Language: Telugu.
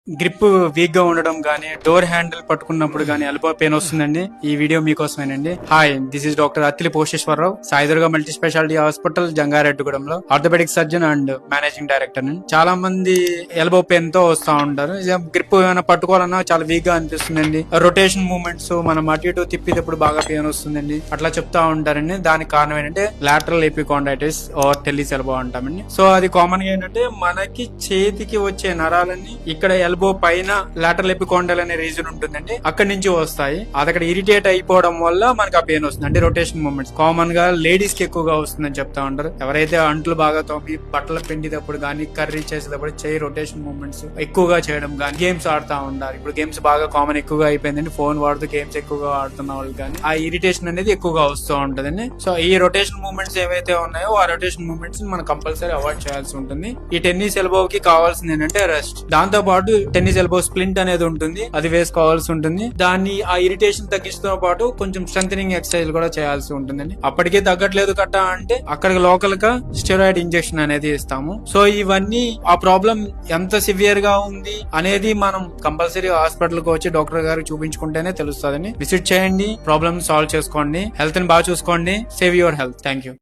గ్రిప్ వీక్ గా ఉండడం గానీ, డోర్ హ్యాండిల్ పట్టుకున్నప్పుడు గానీ ఎల్బో పెయిన్ వస్తుందండి. ఈ వీడియో మీకోసమేనండి. Hi, this is doctor Attili Posheshwararao, Saidurga multi specialty hospital, జంగారెడ్డిగూడెంలో orthopaedic surgeon and managing director ని. చాలా మంది ఎల్బో పెయిన్ తో వస్తా ఉంటారు. గ్రిప్ ఏమైనా పట్టుకోవాలన్నా చాలా వీక్ గా అనిపిస్తుందండి. రొటేషన్ మూవ్మెంట్స్ మనం అటు ఇటు తిప్పేటప్పుడు బాగా పెయిన్ వస్తుందండి, అట్లా చెప్తా ఉంటారండి. దానికి కారణం ఏంటంటే లాటరల్ ఎపికాండైటిస్ ఆర్ టెల్లిస్ ఎల్బో అంటామండి. సో అది కామన్ గా ఏంటంటే మనకి చేతికి వచ్చే నరాలన్నీ ఇక్కడ ఎల్బో పైన లాటరల్ ఎపికాండల్ అనే రీజన్ ఉంటుందండి, అక్కడి నుంచి వస్తాయి. అది అక్కడ ఇరిటేట్ అయిపోవడం వల్ల మనకి ఆ పెయిన్ వస్తుంది. అంటే రొటేషన్ మూవ్మెంట్స్ కామన్ గా లేడీస్ కి ఎక్కువగా వస్తుందని చెప్తా ఉంటారు. ఎవరైతే అంట్లు బాగా తోమి బట్టలు పిండినప్పుడు గానీ, కర్రీ చేసేటప్పుడు చేయి రొటేషన్ మూవ్మెంట్స్ ఎక్కువగా చేయడం గానీ, గేమ్స్ ఆడుతా ఉంటారు. ఇప్పుడు గేమ్స్ బాగా కామన్ ఎక్కువగా అయిపోయిందండి. ఫోన్ వాడుతూ గేమ్స్ ఎక్కువగా ఆడుతున్న వాళ్ళు కానీ ఆ ఇరిటేషన్ అనేది ఎక్కువగా వస్తూ ఉంటదండి. సో ఈ రొటేషన్ మూవ్మెంట్స్ ఏవైతే ఉన్నాయో ఆ రొటేషన్ మూవ్మెంట్స్ మనం కంపల్సరీ అవాయిడ్ చేయాల్సి ఉంటుంది. ఈ టెన్నిస్ ఎల్బోకి కావాల్సింది ఏంటంటే రెస్ట్. దాంతో పాటు టెన్నిస్ ఎల్బో స్ప్లింట్ అనేది ఉంటుంది, అది వేసుకోవాల్సి ఉంటుంది. దాన్ని ఆ ఇరిటేషన్ తగ్గించడంతో పాటు కొంచెం స్ట్రెంథనింగ్ ఎక్సర్సైజ్ కూడా చేయాల్సి ఉంటుందండి. అప్పటికే తగ్గట్లేదు కట్ట అంటే అక్కడికి లోకల్ గా స్టెరాయిడ్ ఇంజెక్షన్ అనేది ఇస్తాము. సో ఇవన్నీ ఆ ప్రాబ్లం ఎంత సివియర్ గా ఉంది అనేది మనం కంపల్సరీ హాస్పిటల్ కి వచ్చి డాక్టర్ గారు చూపించుకుంటేనే తెలుస్తుందని. విజిట్ చేయండి, ప్రాబ్లమ్ సాల్వ్ చేసుకోండి, హెల్త్ ని బాగా చూసుకోండి. Save your health. Thank you.